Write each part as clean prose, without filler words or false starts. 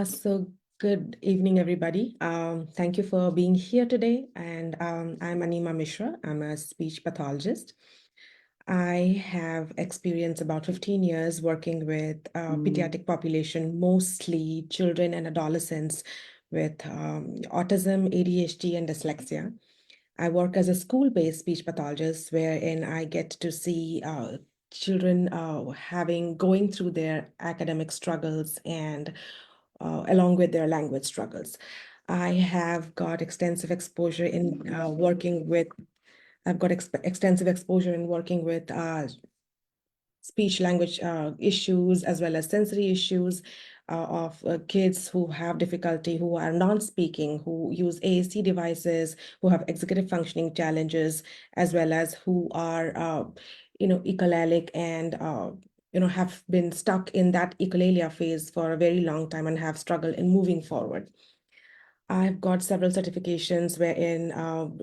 So good evening, everybody. Thank you for being here today. And I'm Anima Mishra. I'm a speech pathologist. I have experience about 15 years working with pediatric population, mostly children and adolescents with autism, ADHD, and dyslexia. I work as a school-based speech pathologist wherein I get to see children going through their academic struggles and along with their language struggles. I have got extensive exposure in working with, I've got extensive exposure in working with speech language issues as well as sensory issues of kids who have difficulty, who are non-speaking, who use AAC devices, who have executive functioning challenges, as well as who are, echolalic and have been stuck in that echolalia phase for a very long time and have struggled in moving forward. I've got several certifications wherein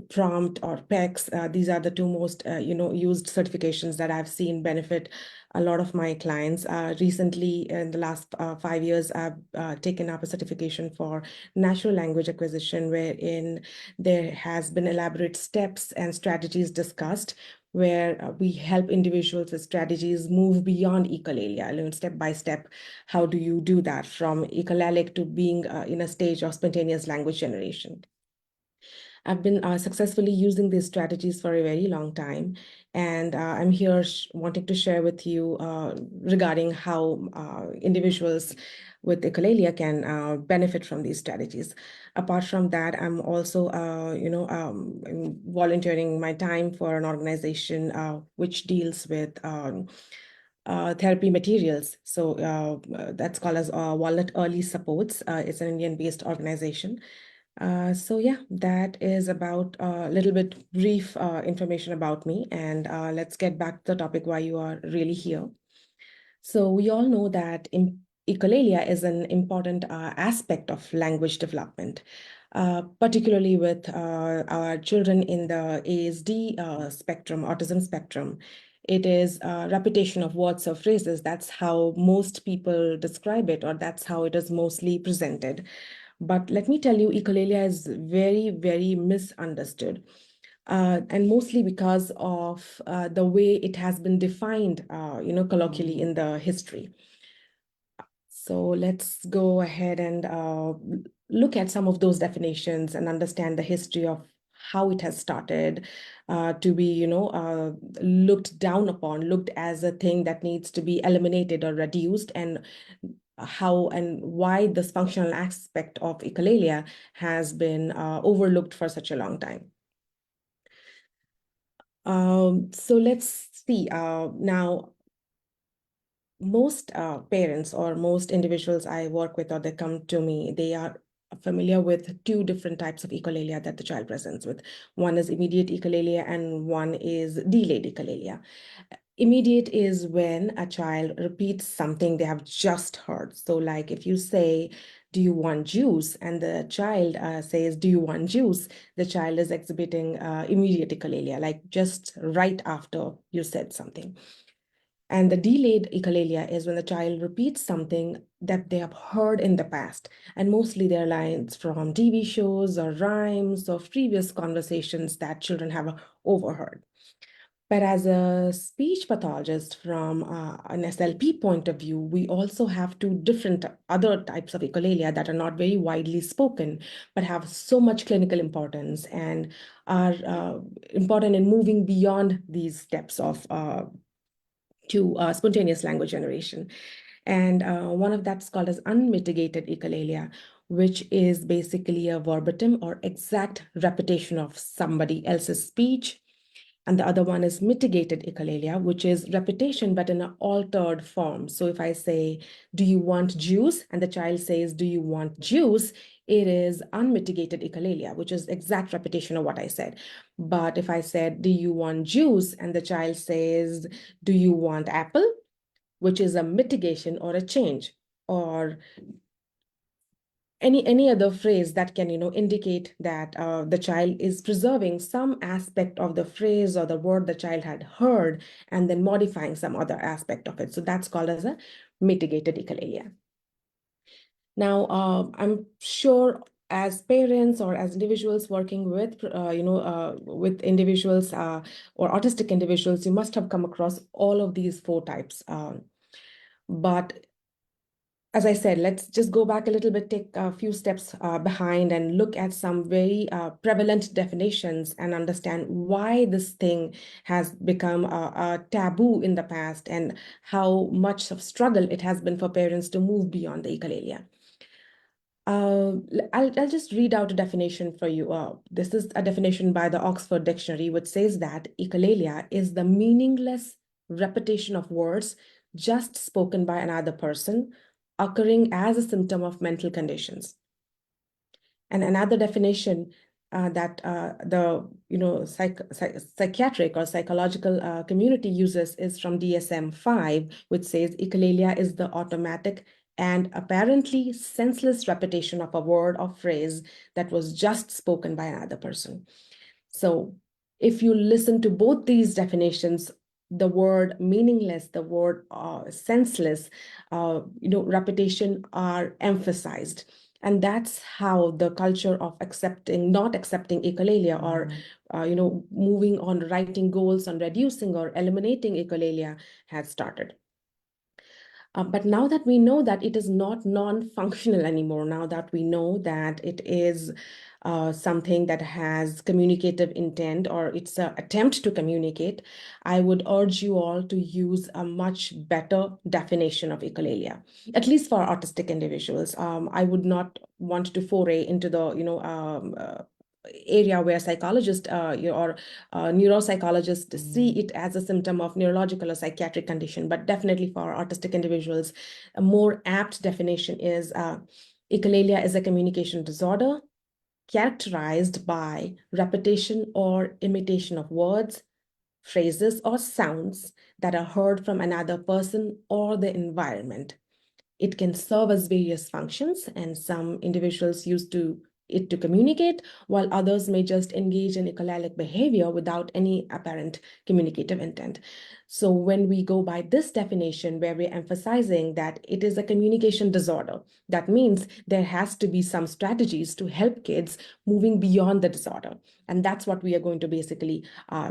prompt or PECs, these are the two most used certifications that I've seen benefit a lot of my clients. Recently, in the last 5 years, I've taken up a certification for natural language acquisition, wherein there has been elaborate steps and strategies discussed where we help individuals with strategies move beyond echolalia, step by step. How do you do that from echolalic to being in a stage of spontaneous language generation? I've been successfully using these strategies for a very long time, and I'm here wanting to share with you regarding how individuals with echolalia can benefit from these strategies. Apart from that, I'm also, volunteering my time for an organization which deals with therapy materials. So that's called as Walnut Early Supports. It's an Indian-based organization. So yeah, that is about a little bit brief information about me. And let's get back to the topic why you are really here. So we all know that echolalia is an important aspect of language development, particularly with our children in the ASD spectrum, autism spectrum. It is repetition of words or phrases. That's how most people describe it, or that's how it is mostly presented. But let me tell you, echolalia is very, very misunderstood. And mostly because of the way it has been defined, colloquially in the history. So let's go ahead and look at some of those definitions and understand the history of how it has started to be, looked down upon, looked as a thing that needs to be eliminated or reduced, and how and why this functional aspect of echolalia has been overlooked for such a long time. So let's see now. Most parents or most individuals I work with or they come to me, they are familiar with two different types of echolalia that the child presents with. One is immediate echolalia and one is delayed echolalia. Immediate is when a child repeats something they have just heard. So like if you say, do you want juice? And the child says, do you want juice? The child is exhibiting immediate echolalia, like just right after you said something. And the delayed echolalia is when the child repeats something that they have heard in the past. And mostly they're lines from TV shows or rhymes or previous conversations that children have overheard. But as a speech pathologist from an SLP point of view, we also have two different other types of echolalia that are not very widely spoken, but have so much clinical importance and are important in moving beyond these steps of to spontaneous language generation. And one of that's called as unmitigated echolalia, which is basically a verbatim or exact repetition of somebody else's speech. And the other one is mitigated echolalia, which is repetition, but in an altered form. So if I say, do you want juice? And the child says, do you want juice? It is unmitigated echolalia, which is exact repetition of what I said. But if I said, do you want juice? And the child says, do you want apple? Which is a mitigation or a change, or any other phrase that can indicate that the child is preserving some aspect of the phrase or the word the child had heard and then modifying some other aspect of it. So that's called as a mitigated echolalia. Now, I'm sure as parents or as individuals working with with individuals or autistic individuals, you must have come across all of these four types. But as I said, let's just go back a little bit, take a few steps behind and look at some very prevalent definitions and understand why this thing has become a taboo in the past and how much of struggle it has been for parents to move beyond the echolalia. I'll just read out a definition for you. This is a definition by the Oxford Dictionary, which says that echolalia is the meaningless repetition of words just spoken by another person, occurring as a symptom of mental conditions. And another definition that the psychiatric or psychological community uses is from DSM-5, which says echolalia is the automatic and apparently senseless repetition of a word or phrase that was just spoken by another person. So if you listen to both these definitions, the word meaningless, the word senseless, repetition are emphasized. And that's how the culture of not accepting echolalia or, moving on writing goals on reducing or eliminating echolalia has started. But now that we know that it is not non-functional anymore, now that we know that it is something that has communicative intent or it's an attempt to communicate, I would urge you all to use a much better definition of echolalia, at least for autistic individuals. I would not want to foray into the, area where psychologists or neuropsychologists see it as a symptom of neurological or psychiatric condition, but definitely for autistic individuals, a more apt definition is echolalia is a communication disorder characterized by repetition or imitation of words, phrases, or sounds that are heard from another person or the environment. It can serve as various functions, and some individuals use it to communicate, while others may just engage in echolalic behavior without any apparent communicative intent. So when we go by this definition, where we're emphasizing that it is a communication disorder, that means there has to be some strategies to help kids moving beyond the disorder. And that's what we are going to basically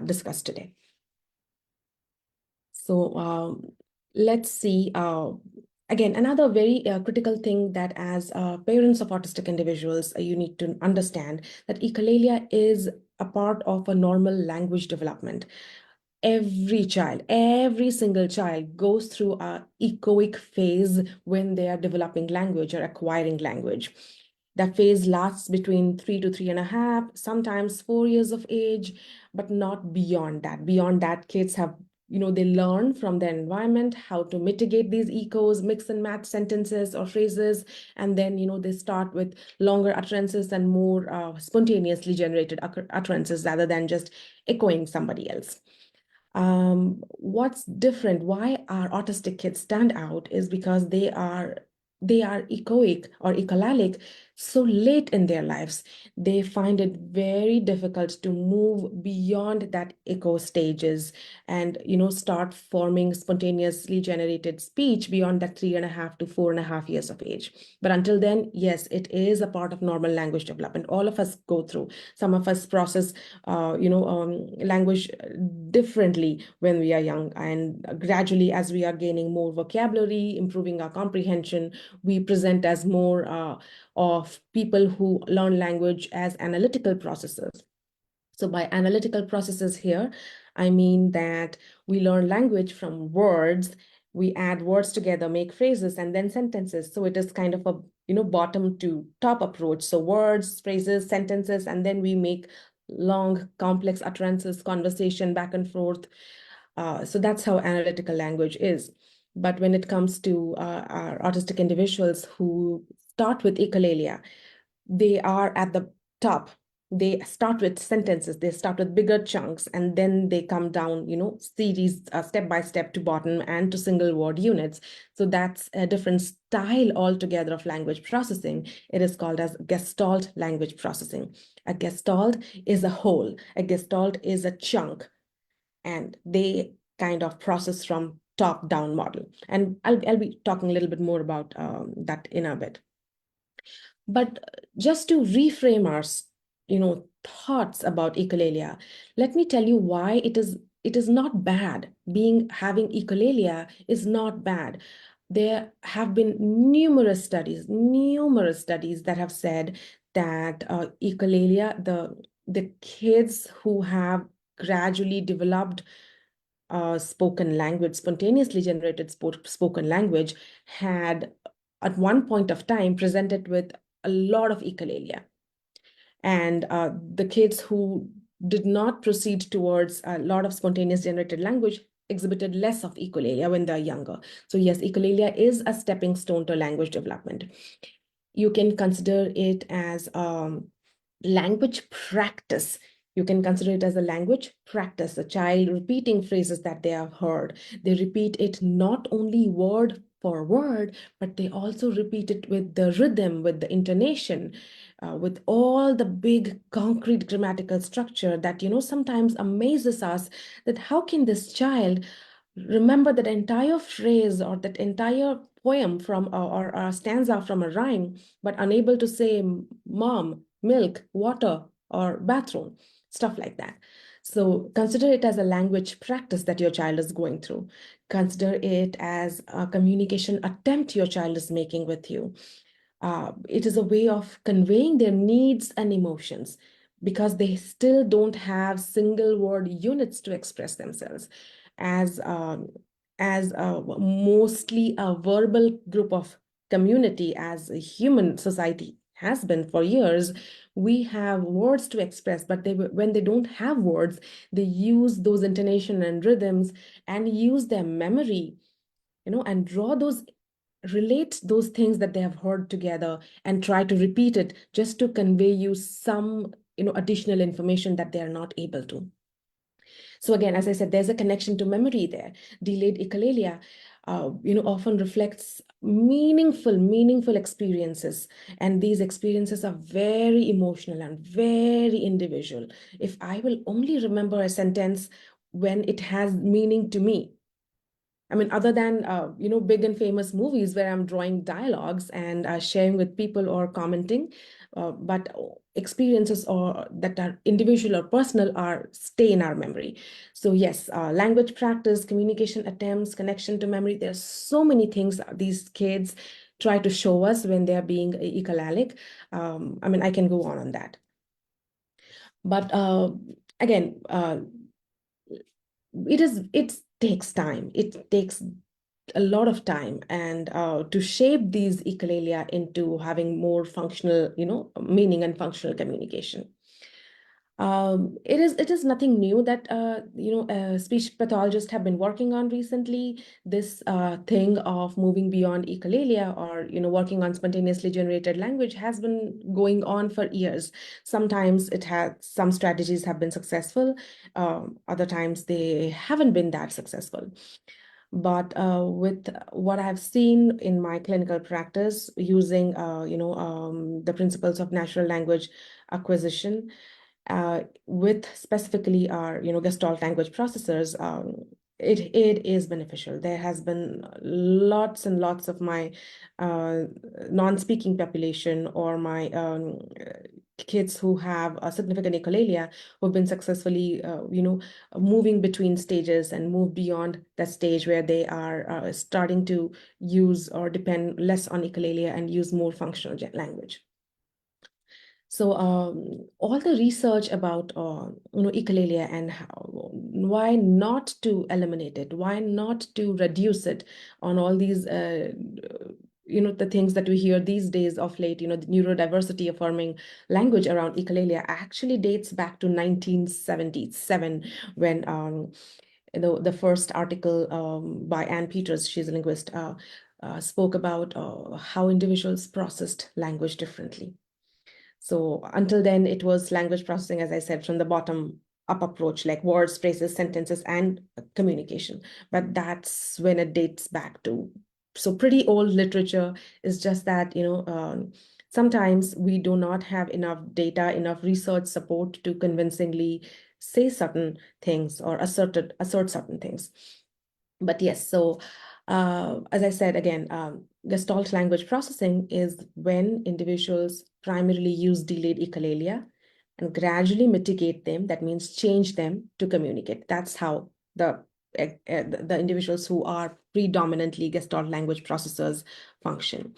discuss today. So let's see. Again, another very critical thing that as parents of autistic individuals, you need to understand that echolalia is a part of a normal language development. Every single child goes through a echoic phase when they are developing language or acquiring language. That phase lasts between 3 to 3.5, sometimes 4 years of age, but not beyond that. Beyond that, kids have they learn from their environment how to mitigate these echoes, mix and match sentences or phrases, and then they start with longer utterances and more spontaneously generated utterances rather than just echoing somebody else. What's different, why our autistic kids stand out, is because they are echoic or echolalic so late in their lives. They find it very difficult to move beyond that echo stages and start forming spontaneously generated speech beyond that 3.5 to 4.5 years of age. But until then, yes, it is a part of normal language development. All of us go through. Some of us process language differently when we are young, and gradually, as we are gaining more vocabulary, improving our comprehension, we present as more of people who learn language as analytical processes. So by analytical processes here, I mean that we learn language from words, we add words together, make phrases, and then sentences. So it is kind of a bottom to top approach. So words, phrases, sentences, and then we make long, complex utterances, conversation back and forth. So that's how analytical language is. But when it comes to our autistic individuals who start with echolalia, they are at the top. They start with sentences, they start with bigger chunks, and then they come down, series, step by step to bottom and to single word units. So that's a different style altogether of language processing. It is called as Gestalt language processing. A Gestalt is a whole, a Gestalt is a chunk, and they kind of process from top down model. And I'll be talking a little bit more about that in a bit. But just to reframe our, thoughts about echolalia, let me tell you why it is not bad. Having echolalia is not bad. There have been numerous studies that have said that echolalia, the kids who have gradually developed spoken language, spontaneously generated spoken language, had at one point of time presented with a lot of echolalia. And the kids who did not proceed towards a lot of spontaneous generated language exhibited less of echolalia when they're younger. So yes, echolalia is a stepping stone to language development. You can consider it as language practice. You can consider it as a language practice, a child repeating phrases that they have heard. They repeat it not only word for word, but they also repeat it with the rhythm, with the intonation, with all the big concrete grammatical structure that, sometimes amazes us, that how can this child remember that entire phrase or that entire poem from or a stanza from a rhyme, but unable to say mom, milk, water, or bathroom, stuff like that. So consider it as a language practice that your child is going through. Consider it as a communication attempt your child is making with you. It is a way of conveying their needs and emotions because they still don't have single word units to express themselves. As mostly a verbal group of community, as a human society has been for years, we have words to express, but when they don't have words, they use those intonation and rhythms and use their memory, and relate those things that they have heard together and try to repeat it just to convey you some, additional information that they are not able to. So again, as I said, there's a connection to memory there. Delayed echolalia, often reflects meaningful experiences. And these experiences are very emotional and very individual. If I will only remember a sentence when it has meaning to me, I mean, other than, big and famous movies where I'm drawing dialogues and sharing with people or commenting, but experiences or that are individual or personal are stay in our memory. So yes, language practice, communication attempts, connection to memory. There's so many things these kids try to show us when they're being echolalic. I mean, I can go on that. But again, it takes time. It takes a lot of time and to shape these echolalia into having more functional, meaning and functional communication. It is nothing new that speech pathologists have been working on recently. This thing of moving beyond echolalia or working on spontaneously generated language has been going on for years. Sometimes some strategies have been successful, other times they haven't been that successful. But with what I've seen in my clinical practice using, the principles of natural language acquisition, with specifically our, Gestalt language processors, it is beneficial. There has been lots and lots of my non-speaking population or my kids who have a significant echolalia who have been successfully, moving between stages and move beyond that stage where they are starting to use or depend less on echolalia and use more functional language. So all the research about echolalia and why not to eliminate it, why not to reduce it on all these the things that we hear these days of late, the neurodiversity affirming language around echolalia actually dates back to 1977 when the first article by Ann Peters, she's a linguist, spoke about how individuals processed language differently. So until then, it was language processing, as I said, from the bottom up approach, like words, phrases, sentences, and communication. But that's when it dates back to. So pretty old literature is just that, sometimes we do not have enough data, enough research support to convincingly say certain things or assert certain things. But yes, so as I said again, Gestalt language processing is when individuals primarily use delayed echolalia and gradually mitigate them. That means change them to communicate. That's how the individuals who are predominantly Gestalt language processors function.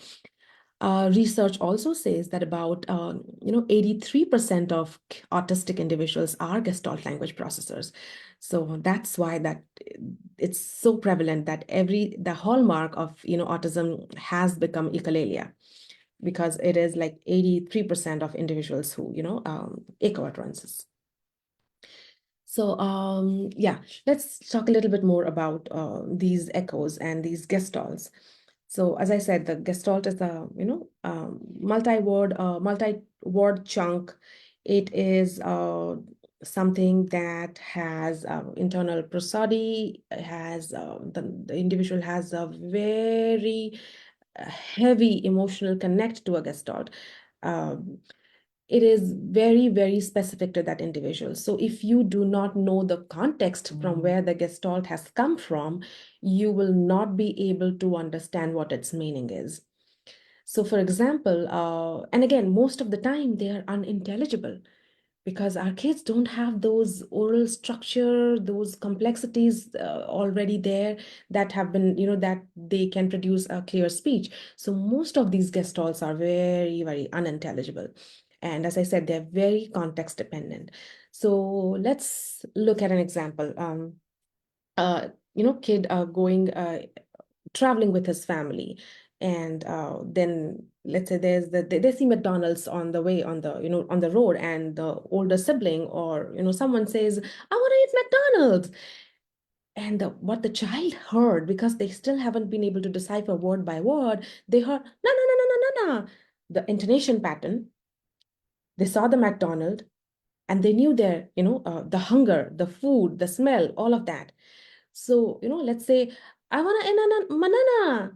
Research also says that about 83% of autistic individuals are Gestalt language processors. So that's why that it's so prevalent that the hallmark of autism has become echolalia, because it is like 83% of individuals who echo utterances. So yeah, let's talk a little bit more about these echoes and these gestalts. So as I said, the gestalt is a multi-word chunk. It is something that has internal prosody, has the individual has a very heavy emotional connect to a gestalt. Um, it is very, very specific to that individual. So if you do not know the context from where the gestalt has come from, you will not be able to understand what its meaning is. So for example, and again, most of the time they are unintelligible because our kids don't have those oral structure, those complexities already there that have been, that they can produce a clear speech. So most of these gestalts are very, very unintelligible. And as I said, they're very context dependent. So let's look at an example. Kid going traveling with his family, and then let's say they see McDonald's on the way on the road, and the older sibling or someone says, "I want to eat McDonald's." And what the child heard, because they still haven't been able to decipher word by word, they heard, "No, no, no, no, no, no, no." The intonation pattern, they saw the McDonald, and they knew the hunger, the food, the smell, all of that. So, let's say, "I want a banana,"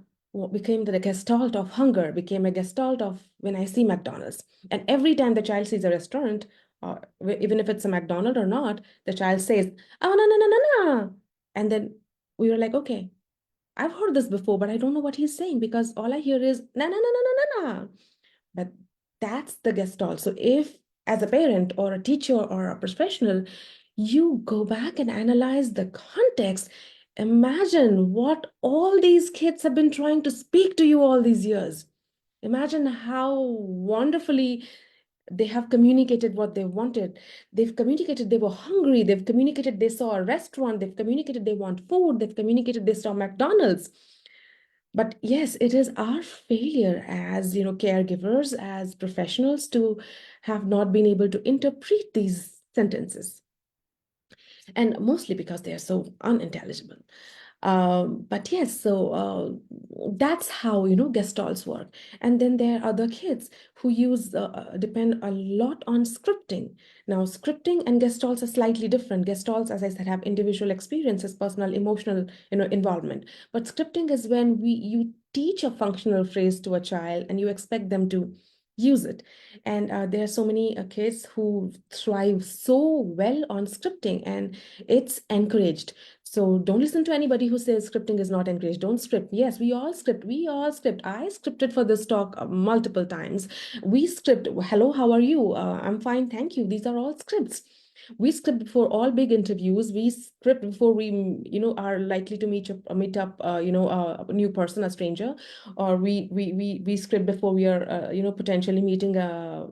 became the gestalt of hunger, became a gestalt of when I see McDonald's. And every time the child sees a restaurant, or even if it's a McDonald's or not, the child says, "I want a banana." And then we were like, okay, I've heard this before, but I don't know what he's saying because all I hear is na na na na na na na. But that's the gestalt. So if as a parent or a teacher or a professional, you go back and analyze the context, imagine what all these kids have been trying to speak to you all these years. Imagine how wonderfully they have communicated what they wanted. They've communicated they were hungry. They've communicated they saw a restaurant. They've communicated they want food. They've communicated they saw McDonald's. But yes, it is our failure as caregivers, as professionals, to have not been able to interpret these sentences, and mostly because they are so unintelligible. But yes, so that's how gestalts work. And then there are other kids who depend a lot on scripting. Now, scripting and gestalts are slightly different. Gestalts, as I said, have individual experiences, personal, emotional, involvement. But scripting is when you teach a functional phrase to a child and you expect them to use it. And there are so many kids who thrive so well on scripting, and it's encouraged. So don't listen to anybody who says scripting is not encouraged. Don't script. Yes, we all script. We all script. I scripted for this talk multiple times. We script. "Hello, how are you? I'm fine, thank you." These are all scripts. We script before all big interviews. We script before we, are likely to meet up, a new person, a stranger, or we script before we are, potentially meeting an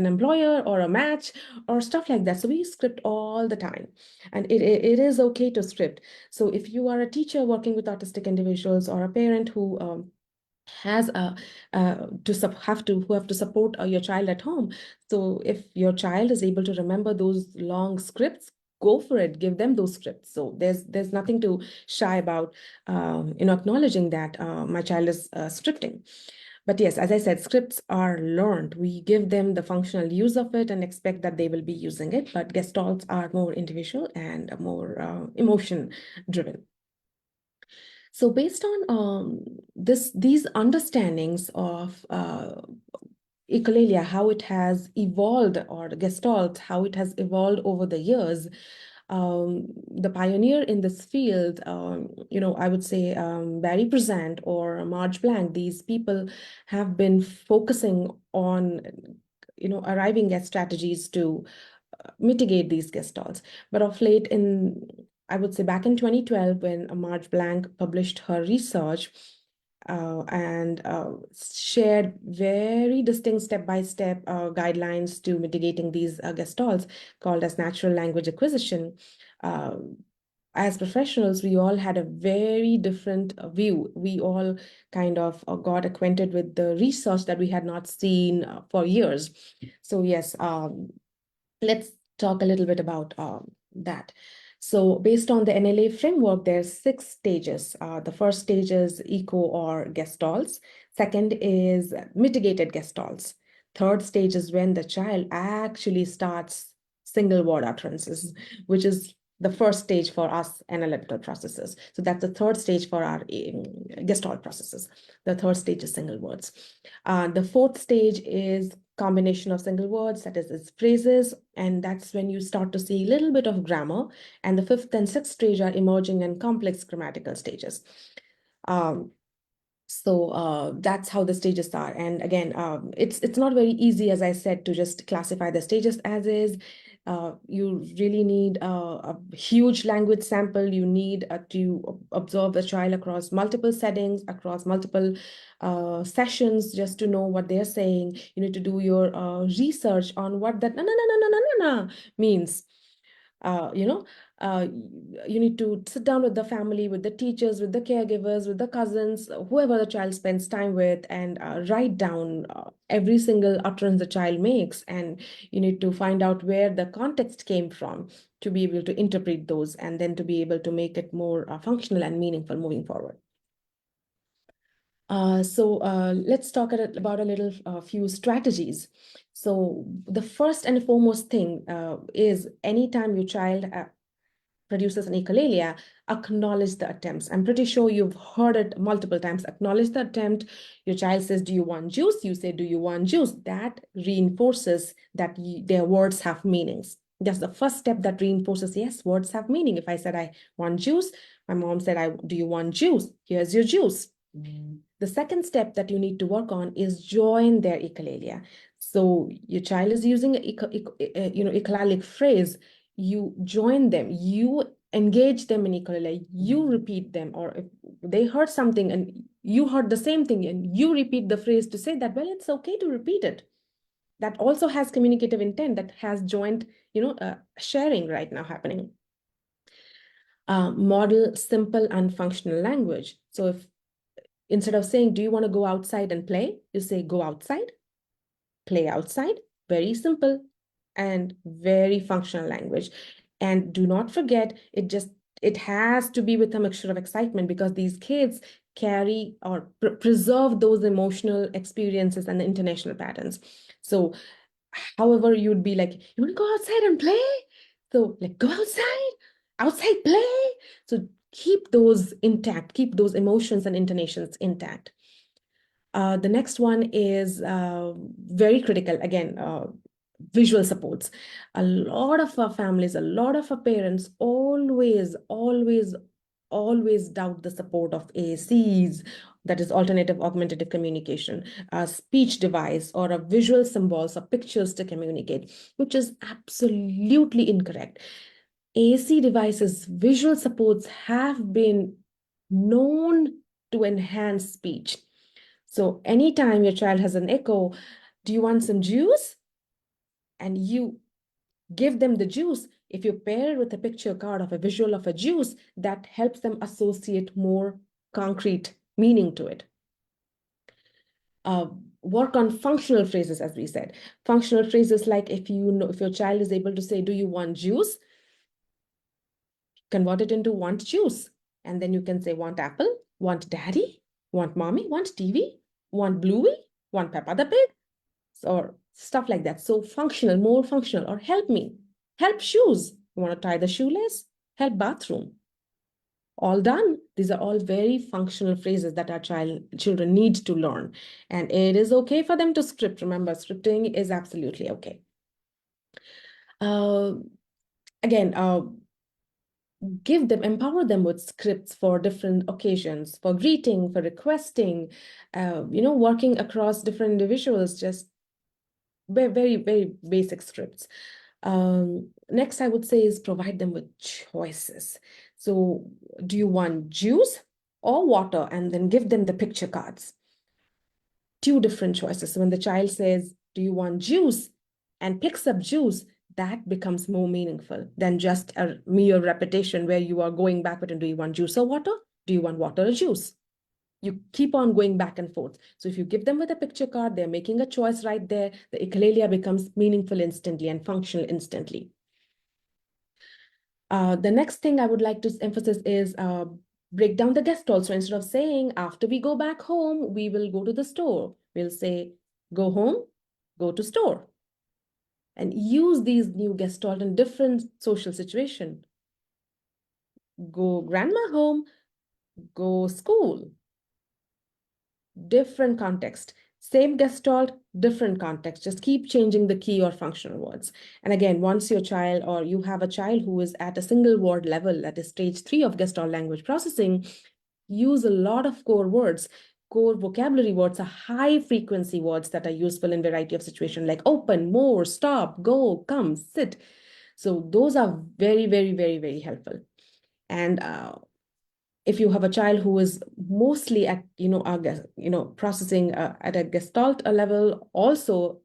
employer or a match or stuff like that. So we script all the time, and it is okay to script. So if you are a teacher working with autistic individuals, or a parent who has a who have to support your child at home, so if your child is able to remember those long scripts, go for it, give them those scripts. So there's nothing to shy about, acknowledging that my child is scripting. But yes, as I said, scripts are learned. We give them the functional use of it and expect that they will be using it, but gestalts are more individual and more emotion driven. So based on these understandings of echolalia, how it has evolved, or gestalt, how it has evolved over the years, the pioneer in this field, I would say Barry Present or Marge Blank, these people have been focusing on, arriving at strategies to mitigate these gestalts. But of late, I would say back in 2012, when Marge Blank published her research and shared very distinct step-by-step guidelines to mitigating these gestalts, called as natural language acquisition. Uh, as professionals, we all had a very different view. We all kind of got acquainted with the research that we had not seen for years. So yes, let's talk a little bit about that. So based on the NLA framework, there's 6 stages. The first stage is eco or gestalts. Second is mitigated gestalts. Third stage is when the child actually starts single word utterances, which is the first stage for us analytical processes. So that's the third stage for our gestalt processes. The third stage is single words. The fourth stage is combination of single words, that is its phrases, and that's when you start to see a little bit of grammar. And the fifth and sixth stage are emerging and complex grammatical stages. So that's how the stages are. And again, it's not very easy, as I said, to just classify the stages as is. You really need a huge language sample. You need to observe the child across multiple settings, across multiple sessions, just to know what they're saying. You need to do your research on what that na na na na na na na means. Uh, you know, you need to sit down with the family, with the teachers, with the caregivers, with the cousins, whoever the child spends time with, and write down every single utterance the child makes. And you need to find out where the context came from to be able to interpret those, and then to be able to make it more functional and meaningful moving forward. So let's talk about a little few strategies. So the first and foremost thing is anytime your child produces an echolalia, acknowledge the attempts. I'm pretty sure you've heard it multiple times. Acknowledge the attempt. Your child says, do you want juice? You say, do you want juice? That reinforces that their words have meanings. That's the first step that reinforces, yes, words have meaning. If I said, I want juice, my mom said, do you want juice? Here's your juice. The second step that you need to work on is join their echolalia. So your child is using a echolalic phrase, you join them, you engage them in echolalia, you repeat them, or if they heard something and you heard the same thing and you repeat the phrase to say that, well, it's okay to repeat it. That also has communicative intent, that has joint, sharing right now happening. Model simple and functional language. So if instead of saying, do you want to go outside and play? You say, go outside, play outside. Very simple and very functional language. And do not forget, it has to be with a mixture of excitement, because these kids carry or preserve those emotional experiences and the international patterns. So however, you'd be like, you want to go outside and play? So like, go outside play. So keep those intact, keep those emotions and intonations intact. The next one is very critical. Again, visual supports. A lot of our families, a lot of our parents always doubt the support of ACs, that is alternative augmentative communication, a speech device, or a visual symbols or pictures to communicate, which is absolutely incorrect. AC devices, visual supports have been known to enhance speech. So anytime your child has an echo, do you want some juice? And you give them the juice. If you pair it with a picture card of a visual of a juice, that helps them associate more concrete meaning to it. Work on functional phrases, as we said. Functional phrases like if your child is able to say, do you want juice? Convert it into want juice. And then you can say want apple, want daddy, want mommy, want TV, want Bluey, want Peppa the Pig, or stuff like that. So functional, more functional, or help me, help shoes. You want to tie the shoelace? Help bathroom. All done. These are all very functional phrases that our children need to learn. And it is okay for them to script. Remember, scripting is absolutely okay. Again, empower them with scripts for different occasions, for greeting, for requesting, working across different individuals, just very, very, very basic scripts. Next, I would say is provide them with choices. So do you want juice or water? And then give them the picture cards. Two different choices. So when the child says, do you want juice? And picks up juice, that becomes more meaningful than just a mere repetition where you are going backward and do you want juice or water? Do you want water or juice? You keep on going back and forth. So if you give them with a picture card, they're making a choice right there. The echolalia becomes meaningful instantly and functional instantly. The next thing I would like to emphasize is break down the gestalt. So instead of saying, after we go back home, we will go to the store, we'll say, go home, go to store. And use these new gestalt in different social situation. Go grandma home, go school. Different context. Same gestalt, different context. Just keep changing the key or functional words. And again, once your child or you have a child who is at a single word level, that is stage 3 of gestalt language processing, use a lot of core words. Core vocabulary words are high frequency words that are useful in variety of situations like open, more, stop, go, come, sit. So those are very, very, very, very helpful. And if you have a child who is mostly at processing at a gestalt level, also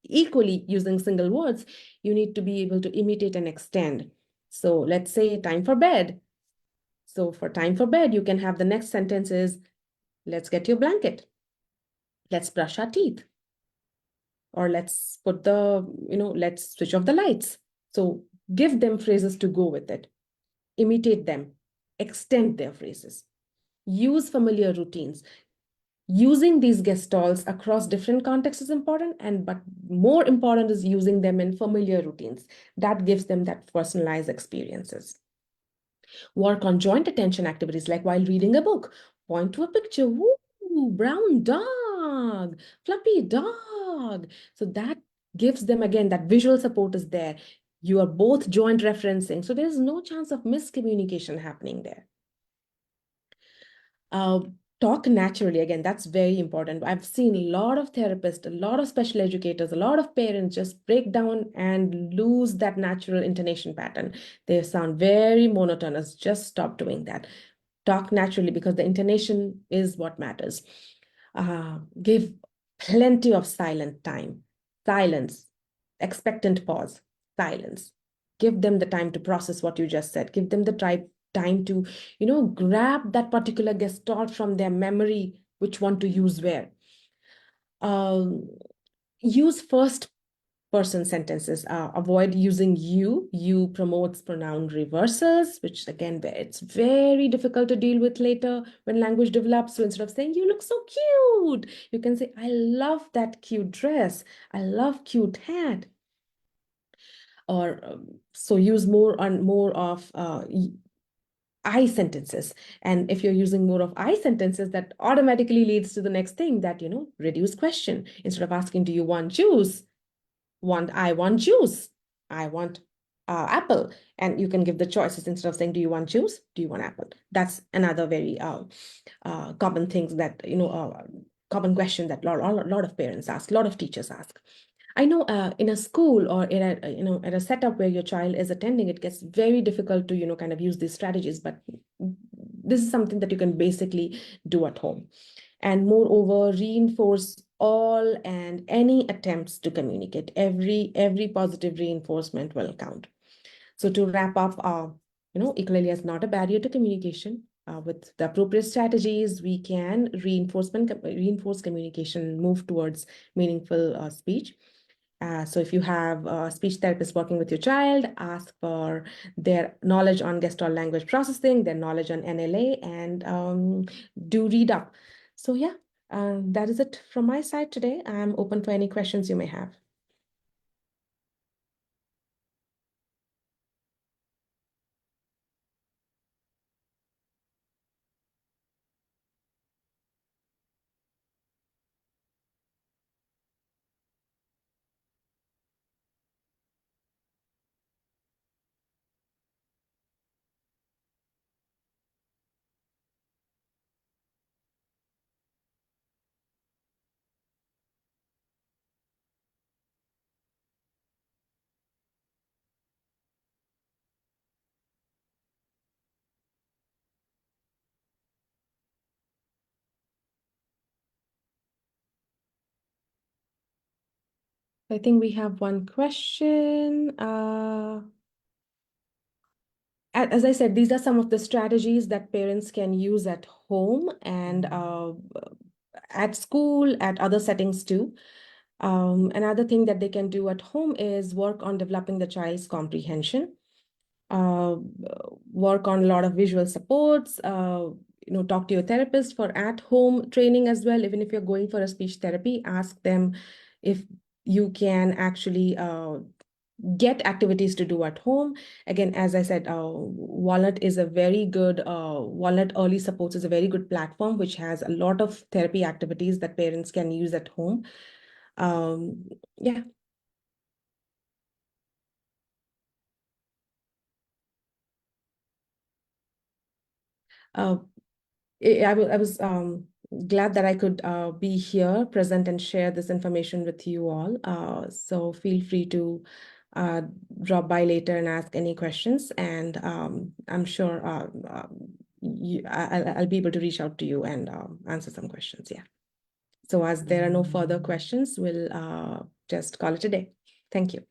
equally using single words, you need to be able to imitate and extend. So let's say time for bed. So for time for bed, you can have the next sentence is, let's get your blanket. Let's brush our teeth. Or let's put let's switch off the lights. So give them phrases to go with it. Imitate them. Extend their phrases. Use familiar routines. Using these gestalts across different contexts is important, but more important is using them in familiar routines. That gives them that personalized experiences. Work on joint attention activities, like while reading a book. Point to a picture. Ooh, brown dog, fluffy dog. So that gives them, again, that visual support is there. You are both joint referencing. So there's no chance of miscommunication happening there. Talk naturally. Again, that's very important. I've seen a lot of therapists, a lot of special educators, a lot of parents just break down and lose that natural intonation pattern. They sound very monotonous. Just stop doing that. Talk naturally, because the intonation is what matters. Give plenty of silent time. Silence. Expectant pause. Silence. Give them the time to process what you just said. Give them the time to, grab that particular gestalt from their memory, which one to use where. Use first person sentences. Avoid using you. You promotes pronoun reversals, which again, it's very difficult to deal with later when language develops. So instead of saying, you look so cute, you can say, I love that cute dress. I love cute hat. Or so use more of I sentences. And if you're using more of I sentences, that automatically leads to the next thing, that, reduce question. Instead of asking, do you want juice? I want juice. I want apple, and you can give the choices instead of saying, do you want juice, do you want apple? That's another very common things that, common question that lot of parents ask, a lot of teachers ask. I know in a school or in a, at a setup where your child is attending, it gets very difficult to, kind of use these strategies, but this is something that you can basically do at home. And moreover, reinforce all and any attempts to communicate. Every positive reinforcement will count. So to wrap up, ukulele is not a barrier to communication. With the appropriate strategies, we can reinforce communication, move towards meaningful speech. So if you have a speech therapist working with your child, ask for their knowledge on gestalt language processing, their knowledge on NLA, and do read up. So yeah, that is it from my side today. I'm open for any questions you may have. I think we have one question. As I said, these are some of the strategies that parents can use at home and at school, at other settings too. Another thing that they can do at home is work on developing the child's comprehension, uh, work on a lot of visual supports, talk to your therapist for at-home training as well. Even if you're going for a speech therapy, ask them if you can actually get activities to do at home. Again, as I said, Walnut is a very good, Walnut Early Supports is a very good platform, which has a lot of therapy activities that parents can use at home. Yeah. Uh, I was glad that I could be here, present, and share this information with you all. So feel free to drop by later and ask any questions, and I'm sure I'll be able to reach out to you and answer some questions. Yeah. So as there are no further questions, we'll just call it a day. Thank you.